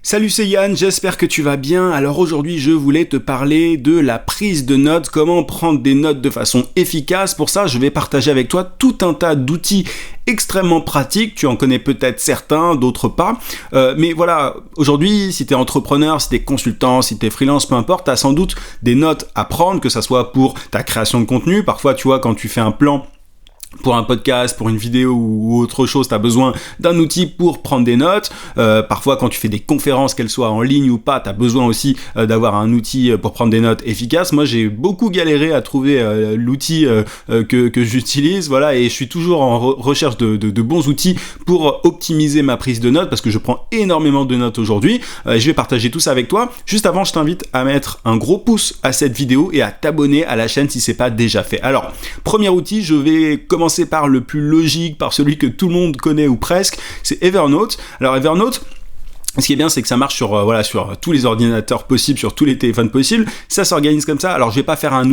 Salut, c'est Yann, j'espère que tu vas bien. Alors aujourd'hui, je voulais te parler de la prise de notes, comment prendre des notes de façon efficace. Pour ça, je vais partager avec toi tout un tas d'outils extrêmement pratiques. Tu en connais peut-être certains, d'autres pas. Mais voilà, aujourd'hui, si tu es entrepreneur, si tu es consultant, si tu es freelance, peu importe, tu as sans doute des notes à prendre, que ça soit pour ta création de contenu. Parfois, tu vois, quand tu fais un plan pour un podcast, pour une vidéo ou autre chose, tu as besoin d'un outil pour prendre des notes. Parfois, quand tu fais des conférences, qu'elles soient en ligne ou pas, tu as besoin aussi d'avoir un outil pour prendre des notes efficaces. Moi, j'ai beaucoup galéré à trouver l'outil que j'utilise, voilà, et je suis toujours en recherche de bons outils pour optimiser ma prise de notes, parce que je prends énormément de notes aujourd'hui. Je vais partager tout ça avec toi. Juste avant, je t'invite à mettre un gros pouce à cette vidéo et à t'abonner à la chaîne si c'est pas déjà fait. Alors, premier outil, je vais commencer par le plus logique, par celui que tout le monde connaît ou presque, c'est Evernote. Alors Evernote, ce qui est bien, c'est que ça marche sur tous les ordinateurs possibles, sur tous les téléphones possibles. Ça s'organise comme ça. Alors, je vais pas faire un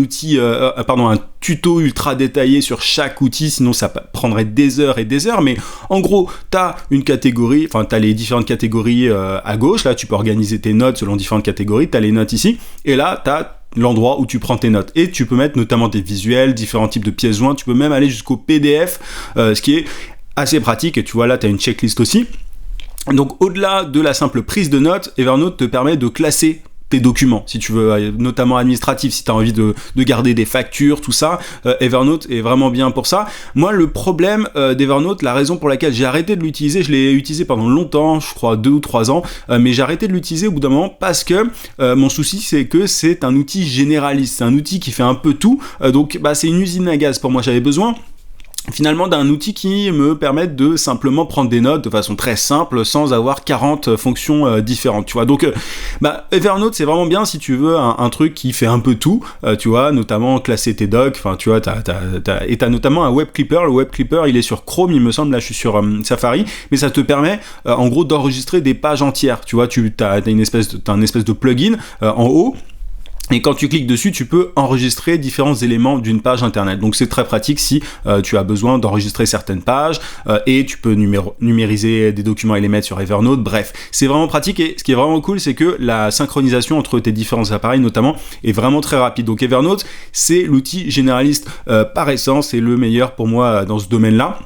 tuto ultra détaillé sur chaque outil, sinon ça prendrait des heures et des heures. Mais en gros, t'as les différentes catégories à gauche. Là, tu peux organiser tes notes selon différentes catégories. T'as les notes ici, et là, t'as l'endroit où tu prends tes notes. Et tu peux mettre notamment des visuels, différents types de pièces jointes. Tu peux même aller jusqu'au PDF, ce qui est assez pratique. Et tu vois, là, t'as une checklist aussi. Donc au-delà de la simple prise de notes, Evernote te permet de classer tes documents, si tu veux, notamment administratifs, si tu as envie de garder des factures, tout ça, Evernote est vraiment bien pour ça. Moi, le problème d'Evernote, la raison pour laquelle j'ai arrêté de l'utiliser, je l'ai utilisé pendant longtemps, je crois 2 ou 3 ans, mais j'ai arrêté de l'utiliser au bout d'un moment parce que mon souci, c'est que c'est un outil généraliste, c'est un outil qui fait un peu tout, donc c'est une usine à gaz pour moi. J'avais besoin finalement d'un outil qui me permette de simplement prendre des notes de façon très simple sans avoir 40 fonctions différentes, tu vois. Donc Evernote, c'est vraiment bien si tu veux un truc qui fait un peu tout, tu vois, notamment classer tes docs, enfin tu vois, t'as notamment un web clipper. Le web clipper, il est sur Chrome, il me semble, là je suis sur Safari, mais ça te permet en gros d'enregistrer des pages entières, tu vois. T'as un espèce de plugin en haut. Et quand tu cliques dessus, tu peux enregistrer différents éléments d'une page internet. Donc c'est très pratique si tu as besoin d'enregistrer certaines pages et tu peux numériser des documents et les mettre sur Evernote. Bref, c'est vraiment pratique, et ce qui est vraiment cool, c'est que la synchronisation entre tes différents appareils notamment est vraiment très rapide. Donc Evernote, c'est l'outil généraliste par essence, c'est le meilleur pour moi dans ce domaine-là.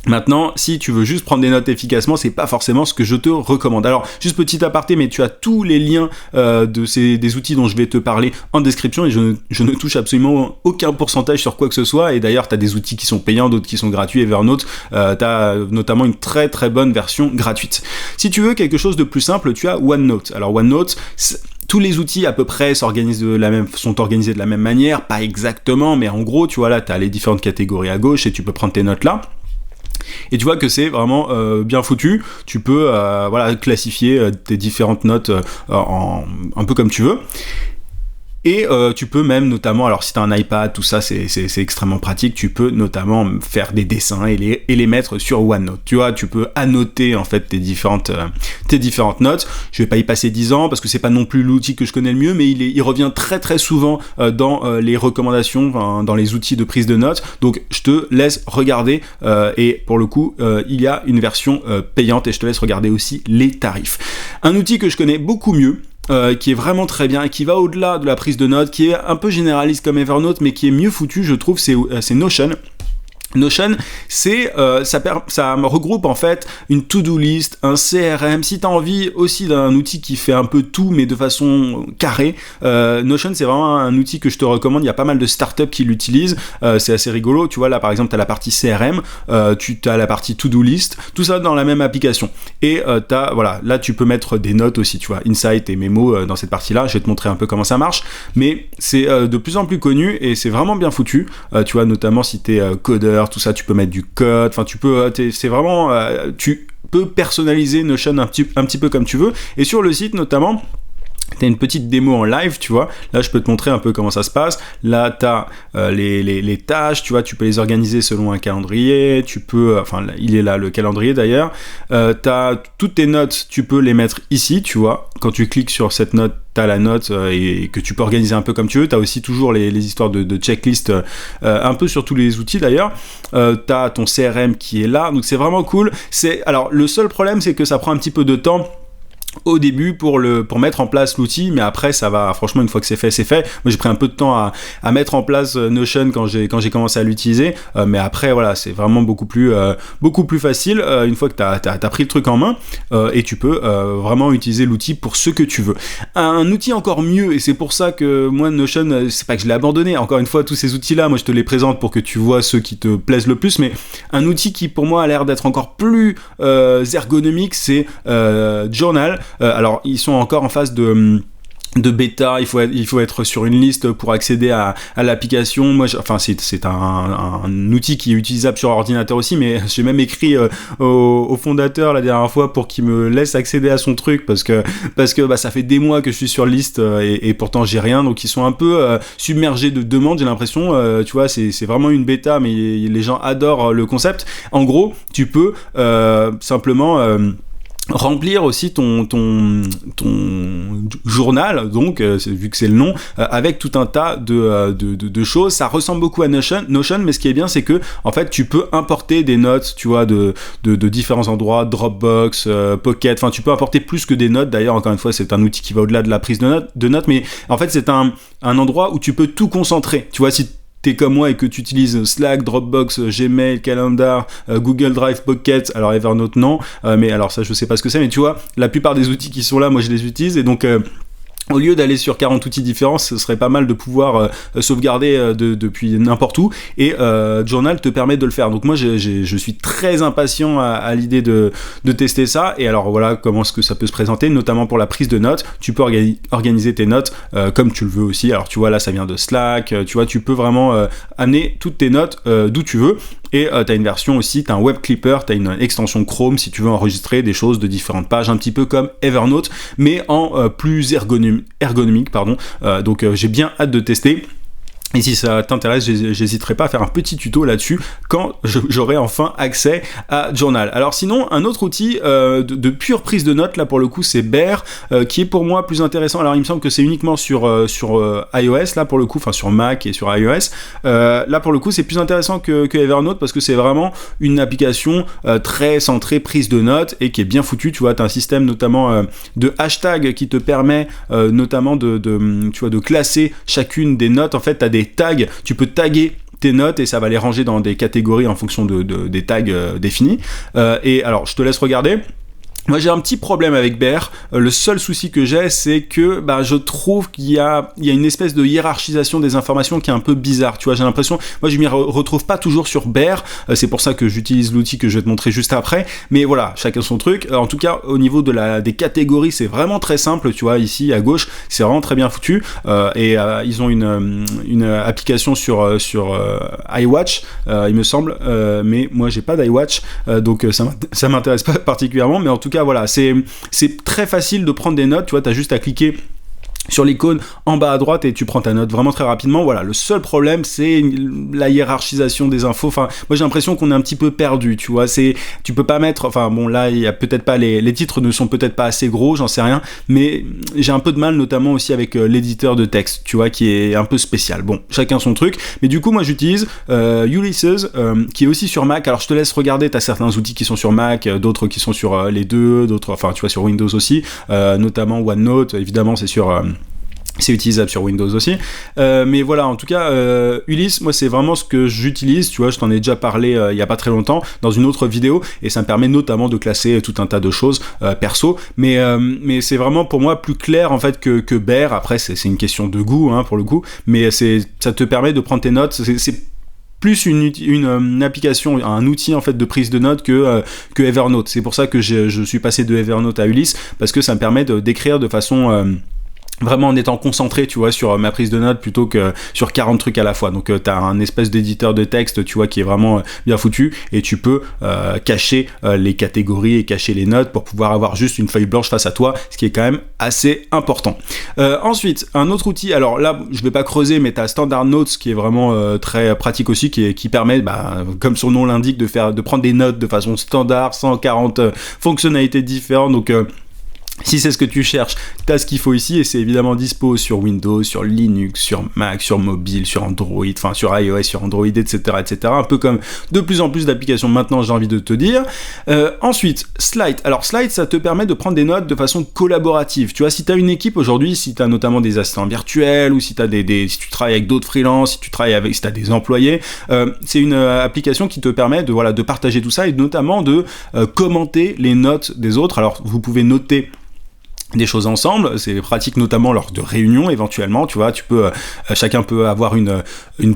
Maintenant, si tu veux juste prendre des notes efficacement, c'est pas forcément ce que je te recommande. Alors, juste petit aparté, mais tu as tous les liens des outils dont je vais te parler en description, et je ne touche absolument aucun pourcentage sur quoi que ce soit. Et d'ailleurs, tu as des outils qui sont payants, d'autres qui sont gratuits. Evernote, tu as notamment une très très bonne version gratuite. Si tu veux quelque chose de plus simple, tu as OneNote. Alors OneNote, tous les outils à peu près sont organisés de la même manière, pas exactement, mais en gros, tu vois, là, tu as les différentes catégories à gauche et tu peux prendre tes notes là. Et tu vois que c'est vraiment bien foutu. Tu peux classifier tes différentes notes un peu comme tu veux. Et tu peux même notamment, alors si tu as un iPad, tout ça c'est extrêmement pratique, tu peux notamment faire des dessins et les mettre sur OneNote. Tu vois, tu peux annoter en fait tes différentes notes. Je vais pas y passer 10 ans parce que c'est pas non plus l'outil que je connais le mieux, mais il revient très très souvent dans les recommandations, dans les outils de prise de notes. Donc je te laisse regarder et pour le coup il y a une version payante, et je te laisse regarder aussi les tarifs. Un outil que je connais beaucoup mieux, qui est vraiment très bien et qui va au-delà de la prise de notes, qui est un peu généraliste comme Evernote, mais qui est mieux foutu, je trouve, c'est Notion. Notion, ça me regroupe en fait une to-do list, un CRM. Si tu as envie aussi d'un outil qui fait un peu tout mais de façon carrée, Notion, c'est vraiment un outil que je te recommande. Il y a pas mal de startups qui l'utilisent, c'est assez rigolo. Tu vois, là par exemple, tu as la partie CRM, tu as la partie to-do list, tout ça dans la même application. Et là tu peux mettre des notes aussi, tu vois, Insight et Memo dans cette partie-là. Je vais te montrer un peu comment ça marche, mais c'est de plus en plus connu et c'est vraiment bien foutu. Tu vois, notamment si tu es codeur, tout ça, tu peux mettre du code, enfin tu peux, c'est vraiment, tu peux personnaliser Notion un petit peu comme tu veux. Et sur le site notamment, t'as une petite démo en live, tu vois. Là, je peux te montrer un peu comment ça se passe. Là, t'as les tâches, tu vois. Tu peux les organiser selon un calendrier. Tu peux, il est là, le calendrier d'ailleurs. T'as toutes tes notes, tu peux les mettre ici, tu vois. Quand tu cliques sur cette note, t'as la note et que tu peux organiser un peu comme tu veux. T'as aussi toujours les histoires de checklist, un peu sur tous les outils d'ailleurs. T'as ton CRM qui est là. Donc, c'est vraiment cool. Alors, le seul problème, c'est que ça prend un petit peu de temps au début pour mettre en place l'outil, mais après ça va, franchement une fois que c'est fait, c'est fait. Moi j'ai pris un peu de temps à mettre en place Notion quand j'ai commencé à l'utiliser, mais après voilà, c'est vraiment beaucoup plus facile une fois que t'as pris le truc en main, et tu peux vraiment utiliser l'outil pour ce que tu veux. Un outil encore mieux, et c'est pour ça que moi Notion, c'est pas que je l'ai abandonné, encore une fois tous ces outils là, moi je te les présente pour que tu vois ceux qui te plaisent le plus, mais un outil qui pour moi a l'air d'être encore plus ergonomique, c'est Journal. Alors ils sont encore en phase de bêta, il faut être sur une liste pour accéder à l'application. Moi, c'est un outil qui est utilisable sur ordinateur aussi, mais j'ai même écrit au fondateur la dernière fois pour qu'il me laisse accéder à son truc parce que ça fait des mois que je suis sur liste et pourtant j'ai rien, donc ils sont un peu submergés de demandes, j'ai l'impression. Tu vois, c'est vraiment une bêta, mais les gens adorent le concept. En gros, tu peux simplement remplir aussi ton journal, donc vu que c'est le nom, avec tout un tas de choses. Ça ressemble beaucoup à Notion, mais ce qui est bien, c'est que en fait tu peux importer des notes, tu vois, de différents endroits, Dropbox, Pocket, enfin tu peux importer plus que des notes. D'ailleurs, encore une fois, c'est un outil qui va au-delà de la prise de notes, mais en fait c'est un endroit où tu peux tout concentrer. Tu vois, si t'es comme moi et que tu utilises Slack, Dropbox, Gmail, Calendar, Google Drive, Pocket, alors Evernote non, mais alors ça je sais pas ce que c'est, mais tu vois, la plupart des outils qui sont là, moi je les utilise, et donc au lieu d'aller sur 40 outils différents, ce serait pas mal de pouvoir sauvegarder depuis n'importe où, et Journal te permet de le faire. Donc moi je suis très impatient à l'idée de tester ça. Et alors voilà comment est-ce que ça peut se présenter, notamment pour la prise de notes. Tu peux organiser tes notes comme tu le veux aussi. Alors tu vois, là ça vient de Slack, tu vois, tu peux vraiment amener toutes tes notes d'où tu veux. Et t'as une version aussi, t'as un web clipper, t'as une extension Chrome si tu veux enregistrer des choses de différentes pages, un petit peu comme Evernote, mais en plus ergonomique, pardon. Donc j'ai bien hâte de tester. Et si ça t'intéresse, j'hésiterai pas à faire un petit tuto là-dessus quand j'aurai enfin accès à Journal. Alors sinon, un autre outil de pure prise de notes, là pour le coup, c'est Bear, qui est pour moi plus intéressant. Alors il me semble que c'est uniquement sur iOS, là pour le coup, enfin sur Mac et sur iOS. Là pour le coup, c'est plus intéressant que Evernote parce que c'est vraiment une application très centrée prise de notes et qui est bien foutue. Tu vois, t'as un système notamment de hashtag qui te permet notamment de classer chacune des notes. En fait, t'as des tags, tu peux taguer tes notes et ça va les ranger dans des catégories en fonction des tags définis. Et alors, je te laisse regarder. Moi j'ai un petit problème avec Bear, le seul souci que j'ai, c'est que je trouve qu'il y a une espèce de hiérarchisation des informations qui est un peu bizarre, tu vois, j'ai l'impression, moi je m'y retrouve pas toujours sur Bear, c'est pour ça que j'utilise l'outil que je vais te montrer juste après, mais voilà, chacun son truc. En tout cas au niveau des catégories, c'est vraiment très simple, tu vois, ici à gauche, c'est vraiment très bien foutu, et ils ont une application sur iWatch, il me semble, mais moi j'ai pas d'iWatch, donc ça m'intéresse pas particulièrement, mais en tout cas voilà, c'est très facile de prendre des notes, tu vois, t'as juste à cliquer sur l'icône en bas à droite et tu prends ta note vraiment très rapidement. Voilà, le seul problème c'est la hiérarchisation des infos. Enfin, moi j'ai l'impression qu'on est un petit peu perdu, tu vois, tu peux pas mettre, enfin bon là il y a peut-être pas les titres ne sont peut-être pas assez gros, j'en sais rien, mais j'ai un peu de mal notamment aussi avec l'éditeur de texte, tu vois, qui est un peu spécial. Bon, chacun son truc, mais du coup moi j'utilise Ulysses qui est aussi sur Mac. Alors je te laisse regarder, t'as certains outils qui sont sur Mac, d'autres qui sont sur les deux, d'autres, enfin tu vois, sur Windows aussi, notamment OneNote, évidemment c'est utilisable sur Windows aussi, mais voilà, en tout cas Ulysse, moi c'est vraiment ce que j'utilise, tu vois, je t'en ai déjà parlé il y a pas très longtemps dans une autre vidéo, et ça me permet notamment de classer tout un tas de choses perso, mais c'est vraiment pour moi plus clair en fait que Bear. Après c'est une question de goût pour le coup, mais ça te permet de prendre tes notes, c'est plus une application, un outil en fait de prise de notes que Evernote. C'est pour ça que je suis passé de Evernote à Ulysse, parce que ça me permet d'écrire de façon vraiment en étant concentré, tu vois, sur ma prise de notes plutôt que sur 40 trucs à la fois. Donc t'as un espèce d'éditeur de texte, tu vois, qui est vraiment bien foutu, et tu peux cacher les catégories et cacher les notes pour pouvoir avoir juste une feuille blanche face à toi, ce qui est quand même assez important. Ensuite, un autre outil, alors là je vais pas creuser, mais t'as Standard Notes qui est vraiment très pratique aussi, qui permet, comme son nom l'indique, de prendre des notes de façon standard, 140 fonctionnalités différentes. Donc Si c'est ce que tu cherches, tu as ce qu'il faut ici et c'est évidemment dispo sur Windows, sur Linux, sur Mac, sur mobile, sur Android, enfin sur iOS, sur Android, etc., etc. Un peu comme de plus en plus d'applications maintenant, j'ai envie de te dire. Ensuite, Slide. Alors Slide, ça te permet de prendre des notes de façon collaborative. Tu vois, si tu as une équipe aujourd'hui, si tu as notamment des assistants virtuels ou si si tu travailles avec d'autres freelances, si tu as des employés, c'est une application qui te permet de partager tout ça et notamment de commenter les notes des autres. Alors vous pouvez noter des choses ensemble, c'est pratique notamment lors de réunions éventuellement, tu vois, chacun peut avoir une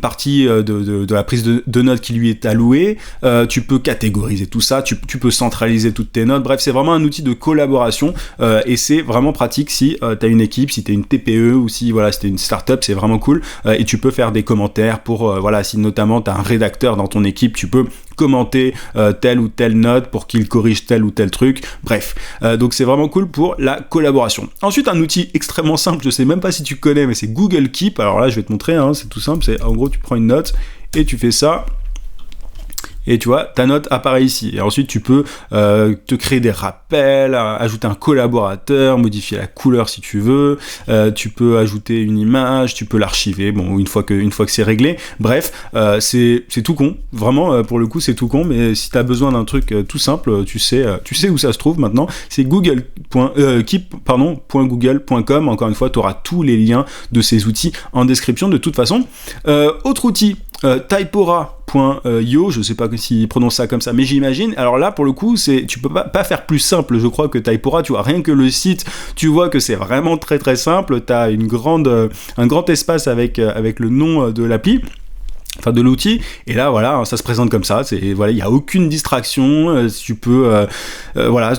partie de la prise de notes qui lui est allouée, tu peux catégoriser tout ça, tu peux centraliser toutes tes notes, bref, c'est vraiment un outil de collaboration et c'est vraiment pratique si t'as une équipe, si t'es une TPE ou si t'es une startup, c'est vraiment cool et tu peux faire des commentaires pour, si notamment t'as un rédacteur dans ton équipe, tu peux commenter telle ou telle note pour qu'il corrige tel ou tel truc, bref, donc c'est vraiment cool pour la collaboration. Ensuite, un outil extrêmement simple, je sais même pas si tu connais, mais c'est Google Keep. Alors là, je vais te montrer, c'est tout simple, c'est en gros, tu prends une note et tu fais ça. Et tu vois, ta note apparaît ici. Et ensuite, tu peux te créer des rappels, ajouter un collaborateur, modifier la couleur si tu veux. Tu peux ajouter une image, tu peux l'archiver. Bon, une fois que c'est réglé. Bref, c'est tout con. Vraiment, pour le coup, c'est tout con. Mais si tu as besoin d'un truc tout simple, tu sais où ça se trouve maintenant. C'est keep.google.com. Encore une fois, tu auras tous les liens de ces outils en description de toute façon. Autre outil. Typora.io, je sais pas s'il prononce ça comme ça, mais j'imagine. Alors là, pour le coup, tu peux pas faire plus simple, je crois, que Typora. Tu vois, rien que le site, tu vois que c'est vraiment très très simple. T'as un grand espace avec le nom de l'appli. Enfin de l'outil, et là voilà, ça se présente comme ça, il y a aucune distraction, tu peux what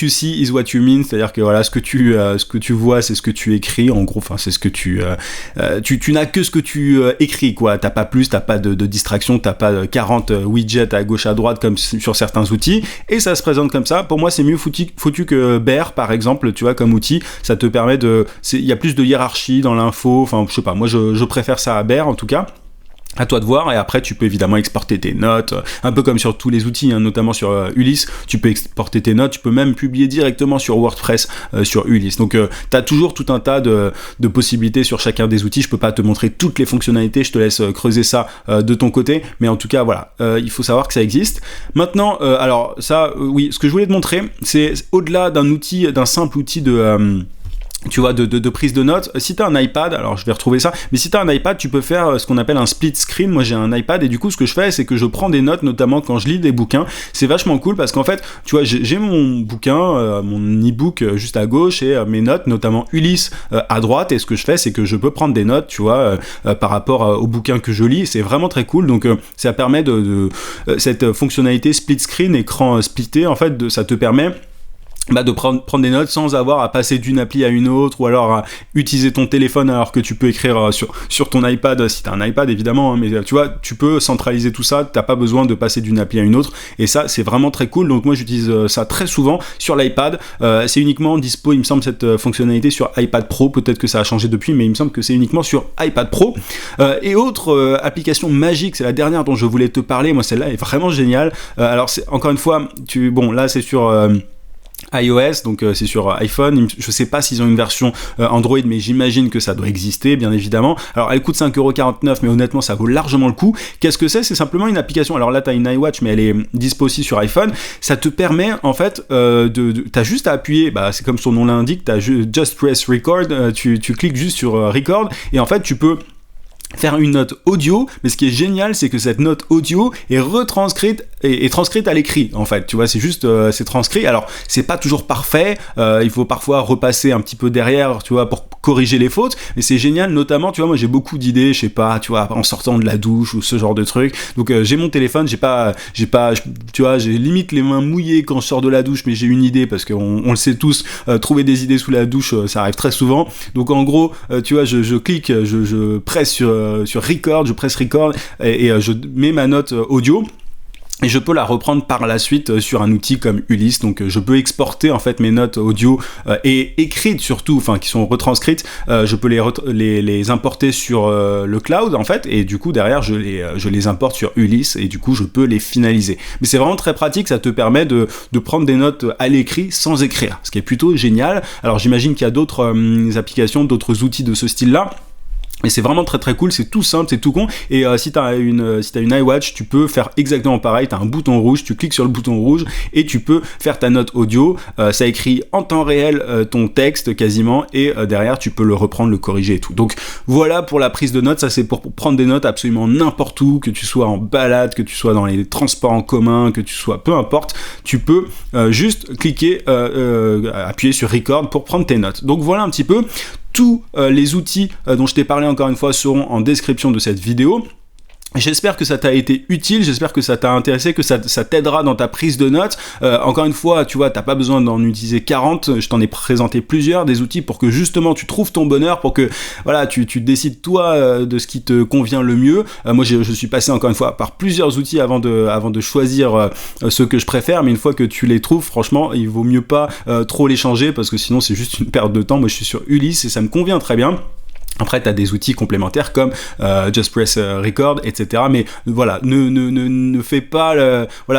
you see is what you mean, c'est-à-dire que ce que tu vois, c'est ce que tu écris, en gros, c'est ce que tu n'as que ce que tu écris, quoi. T'as pas plus, t'as pas de distraction, t'as pas 40 widgets à gauche à droite comme sur certains outils, et ça se présente comme ça. Pour moi, c'est mieux foutu que Bear, par exemple, tu vois, comme outil. Ça te permet il y a plus de hiérarchie dans l'info, enfin je sais pas, moi je préfère ça à Bear en tout cas. À toi de voir, et après tu peux évidemment exporter tes notes, un peu comme sur tous les outils, notamment sur Ulysse, tu peux exporter tes notes, tu peux même publier directement sur WordPress sur Ulysse. Donc tu as toujours tout un tas de possibilités sur chacun des outils. Je peux pas te montrer toutes les fonctionnalités, je te laisse creuser ça de ton côté, mais en tout cas voilà, il faut savoir que ça existe. Maintenant, alors ça, oui, ce que je voulais te montrer, c'est au-delà d'un simple outil tu vois, de prise de notes. Si t'as un iPad, alors je vais retrouver ça, mais si t'as un iPad, tu peux faire ce qu'on appelle un split screen. Moi j'ai un iPad et du coup ce que je fais, c'est que je prends des notes, notamment quand je lis des bouquins. C'est vachement cool parce qu'en fait, tu vois, j'ai mon bouquin, mon e-book juste à gauche et mes notes, notamment Ulysse à droite, et ce que je fais, c'est que je peux prendre des notes, tu vois, par rapport au bouquin que je lis. C'est vraiment très cool, donc ça permet cette fonctionnalité split screen, écran splitté, en fait, ça te permet de prendre des notes sans avoir à passer d'une appli à une autre, ou alors à utiliser ton téléphone alors que tu peux écrire sur ton iPad, si t'as un iPad évidemment, mais tu vois, tu peux centraliser tout ça, t'as pas besoin de passer d'une appli à une autre, et ça c'est vraiment très cool. Donc moi j'utilise ça très souvent sur l'iPad. C'est uniquement dispo, il me semble, cette fonctionnalité sur iPad Pro, peut-être que ça a changé depuis, mais il me semble que c'est uniquement sur iPad Pro. Et autre application magique, c'est la dernière dont je voulais te parler, moi celle-là est vraiment géniale. Alors c'est, encore une fois, là c'est sur iOS, donc c'est sur iPhone. Je sais pas s'ils ont une version Android, mais j'imagine que ça doit exister, bien évidemment. Alors elle coûte 5,49€, mais honnêtement ça vaut largement le coup. Qu'est-ce que c'est ? C'est simplement une application. Alors là t'as une iWatch, mais elle est dispo aussi sur iPhone. Ça te permet en fait t'as juste à appuyer, c'est comme son nom l'indique, t'as just press record, tu cliques juste sur record, et en fait tu peux faire une note audio, mais ce qui est génial, c'est que cette note audio est retranscrite et transcrite à l'écrit, en fait, tu vois, c'est juste, c'est transcrit. Alors, c'est pas toujours parfait, il faut parfois repasser un petit peu derrière, tu vois, pour corriger les fautes, mais c'est génial, notamment, tu vois, moi j'ai beaucoup d'idées, je sais pas, tu vois, en sortant de la douche ou ce genre de truc. Donc j'ai mon téléphone, j'ai pas, tu vois, j'ai limite les mains mouillées quand je sors de la douche, mais j'ai une idée, parce qu'on le sait tous, trouver des idées sous la douche, ça arrive très souvent. Donc en gros, tu vois, je clique, je presse sur record, je presse record et je mets ma note audio. et je peux la reprendre par la suite sur un outil comme Ulysse. Donc je peux exporter en fait mes notes audio et écrites surtout, enfin qui sont retranscrites, je peux les importer sur le cloud en fait, et du coup derrière je les importe sur Ulysse et du coup je peux les finaliser. Mais c'est vraiment très pratique, ça te permet de prendre des notes à l'écrit sans écrire, ce qui est plutôt génial. Alors j'imagine qu'il y a d'autres applications, d'autres outils de ce style-là. Et c'est vraiment très très cool, c'est tout simple, c'est tout con. Et si t'as une iWatch, tu peux faire exactement pareil. T'as un bouton rouge, tu cliques sur le bouton rouge et tu peux faire ta note audio. Ça écrit en temps réel ton texte quasiment, et derrière tu peux le reprendre, le corriger et tout. Donc voilà pour la prise de notes. Ça c'est pour prendre des notes absolument n'importe où, que tu sois en balade, que tu sois dans les transports en commun, que tu sois peu importe. Tu peux juste cliquer, appuyer sur Record pour prendre tes notes. Donc voilà un petit peu. Tous les outils dont je t'ai parlé encore une fois seront en description de cette vidéo. J'espère que ça t'a été utile, j'espère que ça t'a intéressé, que ça t'aidera dans ta prise de notes. Encore une fois, tu vois, t'as pas besoin d'en utiliser 40, je t'en ai présenté plusieurs, des outils pour que justement tu trouves ton bonheur, pour que voilà, tu décides toi de ce qui te convient le mieux. Moi je suis passé encore une fois par plusieurs outils avant de choisir ceux que je préfère, mais une fois que tu les trouves, franchement, il vaut mieux pas trop les changer, parce que sinon c'est juste une perte de temps. Moi je suis sur Ulysse et ça me convient très bien. Après, tu as des outils complémentaires comme Just Press Record, etc. Mais voilà, ne fais pas,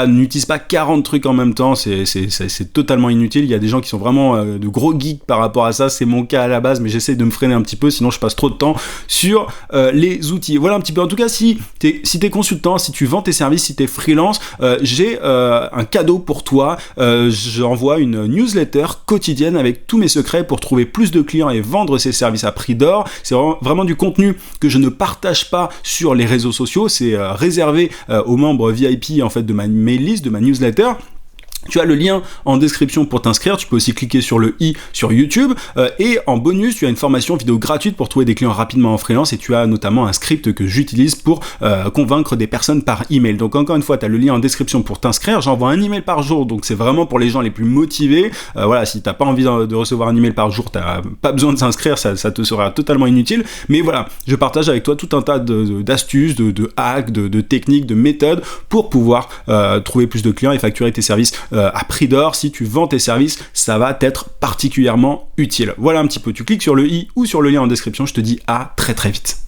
n'utilise pas 40 trucs en même temps, c'est totalement inutile. Il y a des gens qui sont vraiment de gros geeks par rapport à ça, c'est mon cas à la base, mais j'essaie de me freiner un petit peu, sinon je passe trop de temps sur les outils. Voilà un petit peu. En tout cas, si t'es consultant, si tu vends tes services, si t'es freelance, j'ai un cadeau pour toi. J'envoie une newsletter quotidienne avec tous mes secrets pour trouver plus de clients et vendre ses services à prix d'or. C'est vraiment du contenu que je ne partage pas sur les réseaux sociaux, c'est réservé aux membres VIP en fait de ma mail list, de ma newsletter. Tu as le lien en description pour t'inscrire, tu peux aussi cliquer sur le i sur YouTube, et en bonus tu as une formation vidéo gratuite pour trouver des clients rapidement en freelance, et tu as notamment un script que j'utilise pour convaincre des personnes par email. Donc encore une fois, tu as le lien en description pour t'inscrire, j'envoie un email par jour, donc c'est vraiment pour les gens les plus motivés. Voilà, si t'as pas envie de recevoir un email par jour, t'as pas besoin de s'inscrire, ça te sera totalement inutile, mais voilà, je partage avec toi tout un tas d'astuces, de hacks, de techniques, de méthodes pour pouvoir trouver plus de clients et facturer tes services à prix d'or. Si tu vends tes services, ça va t'être particulièrement utile. Voilà un petit peu, tu cliques sur le i ou sur le lien en description, je te dis à très très vite.